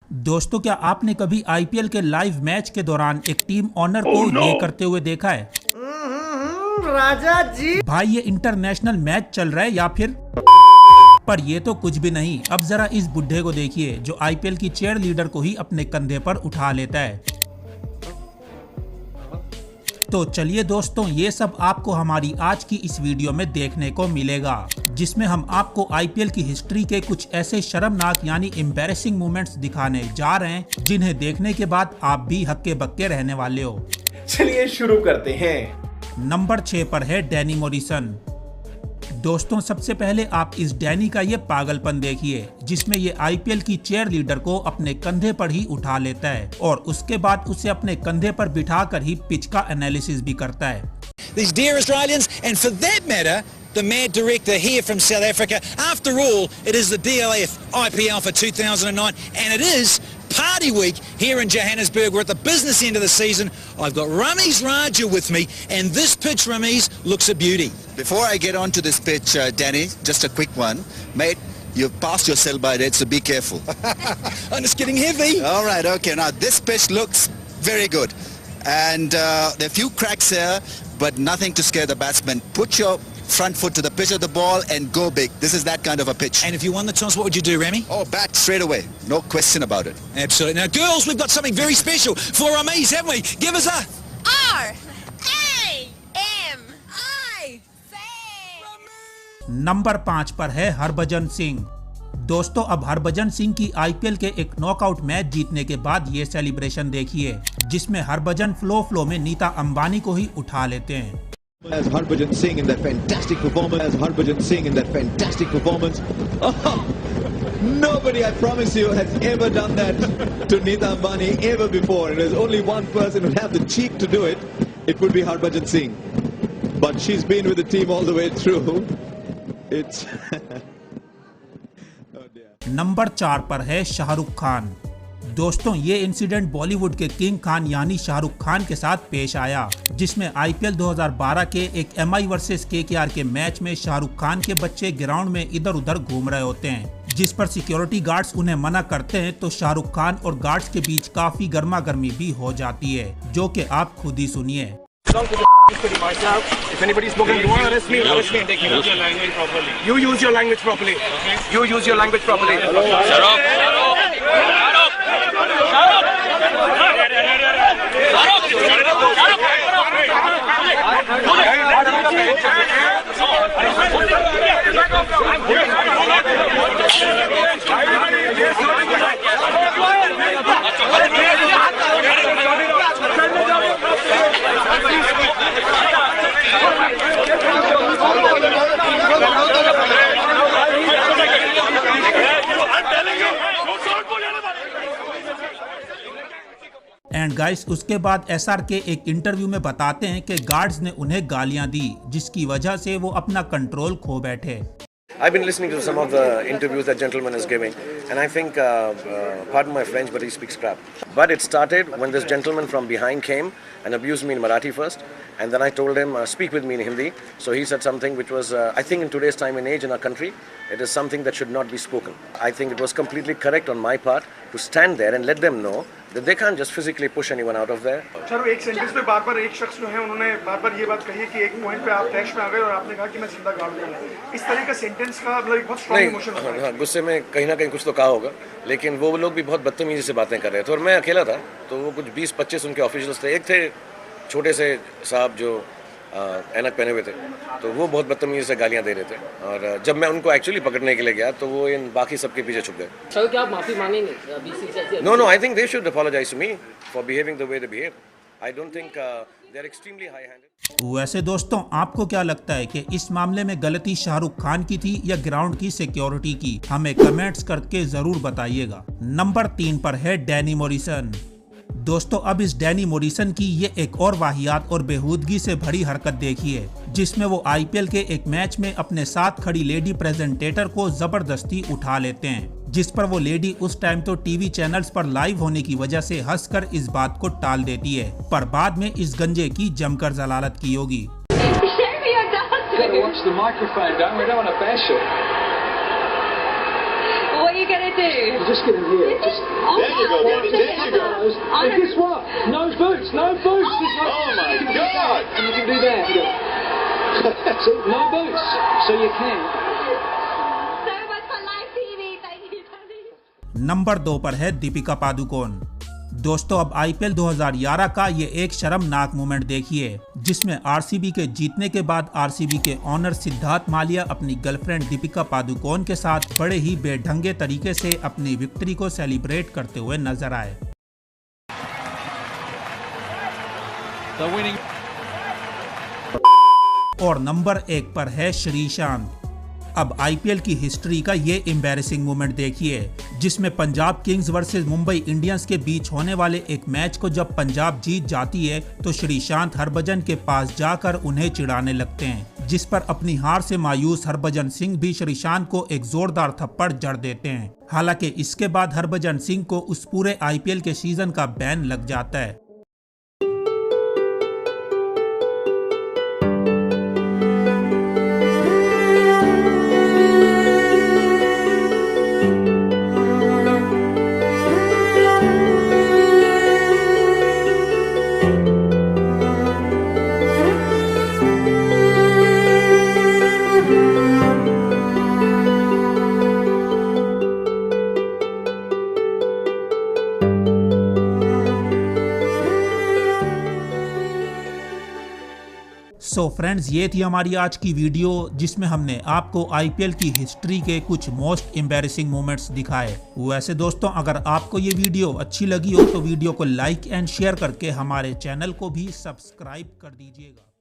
दोस्तों, क्या आपने कभी आईपीएल के लाइव मैच के दौरान एक टीम ऑनर को ये करते हुए देखा है? राजा जी भाई, ये इंटरनेशनल मैच चल रहा है या फिर? पर ये तो कुछ भी नहीं। अब जरा इस बुड्ढे को देखिए जो आईपीएल की चेयर लीडर को ही अपने कंधे पर उठा लेता है। तो चलिए दोस्तों, ये सब आपको हमारी आज की इस वीडियो में देखने को मिलेगा, जिसमें हम आपको आईपीएल की हिस्ट्री के कुछ ऐसे शर्मनाक यानी एम्बैरेसिंग मोमेंट्स दिखाने जा रहे हैं जिन्हें देखने के बाद आप भी हक्के बक्के रहने वाले हो। चलिए शुरू करते हैं। नंबर 6 पर है डैनी मॉरिसन। दोस्तों, सबसे पहले आप इस डैनी का ये पागलपन देखिए, जिसमें ये आईपीएल की चेयर लीडर को अपने कंधे पर ही उठा लेता है और उसके बाद उसे अपने कंधे पर बिठाकर ही पिच का एनालिसिस भी करता है। These dear Australians, and for that matter, the mad director here from South Africa. After all, it is the DLF IPL for 2009, and it is party week here in Johannesburg. We're at the business end of the season. I've got Rameez Raja with me, and this pitch, Rameez, looks a beauty. Before I get on to this pitch, Danny, just a quick one. Mate, you've passed your sell-by date, so be careful. And it's getting heavy. All right, okay. Now, this pitch looks very good. And there are a few cracks here, but nothing to scare the batsman. Put your front foot to the pitch of the ball and go big. This is that kind of a pitch. And if you won the toss, what would you do, Remy? Oh, bat straight away. No question about it. Absolutely. Now, girls, we've got something very special for Rameez, haven't we? Give us a... number 5 पर है हरभजन सिंह। दोस्तों, अब हरभजन सिंह की IPL के एक knockout match जीतने के बाद ये सेलिब्रेशन देखिए, जिसमें हरभजन फ्लो में नीता अंबानी को ही उठा लेते हैं। As Harbhajan Singh in that fantastic performance, Oh, nobody, I promise you, has ever done that to Neeta Ambani ever before. And there's only one person who would have the cheek to do it. It would be Harbhajan Singh. But she's been with the team all the way through. It's oh dear. Number 4 पर है शाहरुख खान। दोस्तों, ये incident Bollywood के king Khan यानी शाहरुख खान के साथ पेश आया, जिसमें आईपीएल 2012 के एक एमआई वर्सेस केकेआर के मैच में शाहरुख खान के बच्चे ग्राउंड में इधर उधर घूम रहे होते हैं, जिस पर सिक्योरिटी गार्ड्स उन्हें मना करते हैं तो शाहरुख खान और गार्ड्स के बीच काफी गर्मा गर्मी भी हो जाती है, जो कि आप खुद ही सुनिए। If anybody's spoken, you want to arrest me? Arrest me. Use your language properly. You use your language properly. Okay. You use your language properly. Shut up. And guys, उसके बाद एसआरके एक इंटरव्यू में बताते हैं कि guards ने उन्हें गालियां दी, जिसकी वजह से वो अपना कंट्रोल खो बैठे। I've been listening to some of the interviews that gentleman is giving, and I think, pardon my French, but he speaks crap. But it started when this gentleman from behind came and abused me in Marathi first, and then I told him, speak with me in Hindi. So he said something which was, I think in today's time and age in our country, it is something that should not be spoken. I think it was completely correct on my part to stand there and let them know that they can't just physically push anyone out of there. Sir, एक sentence पे बार-बार एक शख्स जो है उन्होंने बार-बार ये बात कही है कि एक पॉइंट पे आप टैक्स में आ गए और आपने कहा कि मैं जिंदा गाड़ दूंगा। इस तरह का सेंटेंस का मतलब एक बहुत स्ट्रांग इमोशन होता है। हाँ, गुस्से में कहीं ना कहीं कुछ तो कहा होगा, लेकिन वो लोग भी बहुत बदतमीजी से बातें कर रहे थे और मैं अकेला था, तो वो कुछ 20-25 उनके ऑफिशियल्स थे। एक थे छोटे से साहब जो ऐनक पहने हुए थे, तो वो बहुत बदतमीजी से गालियां दे रहे थे, और जब मैं उनको एक्चुअली पकड़ने के लिए गया तो वो इन बाकी सबके पीछे छुप गए। सर, क्या आप माफी मांगेंगे बीसीसीआई से? No, I think they should apologise to me for behaving the way they behave. I don't think they are extremely high handed. वैसे दोस्तों, आपको क्या लगता है कि इस मामले में गलती शाहरुख खान की थी या ग्राउंड की सिक्योरिटी की? हमें कमेंट्स करके जरूर बताइएगा। नंबर 3 पर है डैनी मॉरिसन। दोस्तों, अब इस डैनी मॉरिसन की ये एक और वाहियात और बेहूदगी से भरी हरकत देखिए, जिसमें वो आईपीएल के एक मैच में अपने साथ खड़ी लेडी प्रेजेंटेटर को जबरदस्ती उठा लेते हैं, जिस पर वो लेडी उस टाइम तो टीवी चैनल्स पर लाइव होने की वजह से हंसकर इस बात को टाल देती है, पर बाद में इस गंजे की जमकर जलालत की होगी। are you going to do? Just get in here. There you go, Daddy. There you go. And guess what? No boots. No boots. Oh my God! And you can do that. See, no boots, so you can. So much for live TV. Thank you, Daddy. Number 2 पर है दीपिका पादुकोण। दोस्तों, अब IPL 2011 का ये एक शर्मनाक moment देखिए, जिसमें आरसीबी के जीतने के बाद आरसीबी के ऑनर सिद्धार्थ मालिया अपनी गर्लफ्रेंड दीपिका पादुकोण के साथ बड़े ही बेढंगे तरीके से अपनी विक्ट्री को सेलिब्रेट करते हुए नजर आए। और नंबर 1 पर है श्रीशांत। अब आईपीएल की हिस्ट्री का ये एम्बैरेसिंग मोमेंट देखिए, जिसमें Punjab Kings versus Mumbai Indians के बीच होने वाले एक मैच को जब पंजाब जीत जाती है तो श्रीशांत हरभजन के पास जाकर उन्हें चिढ़ाने लगते हैं, जिस पर अपनी हार से मायूस हरभजन सिंह भी श्रीशांत को एक जोरदार थप्पड़ जड़ देते हैं। हालांकि इसके बाद हरभजन सिंह को उस पूरे आईपीएल के सीजन का बैन लग जाता है। सो फ्रेंड्स, ये थी हमारी आज की वीडियो, जिसमें हमने आपको आईपीएल की हिस्ट्री के कुछ मोस्ट एम्बैरेसिंग मोमेंट्स दिखाए। वैसे दोस्तों, अगर आपको ये वीडियो अच्छी लगी हो तो वीडियो को लाइक एंड शेयर करके हमारे चैनल को भी सब्सक्राइब कर दीजिएगा।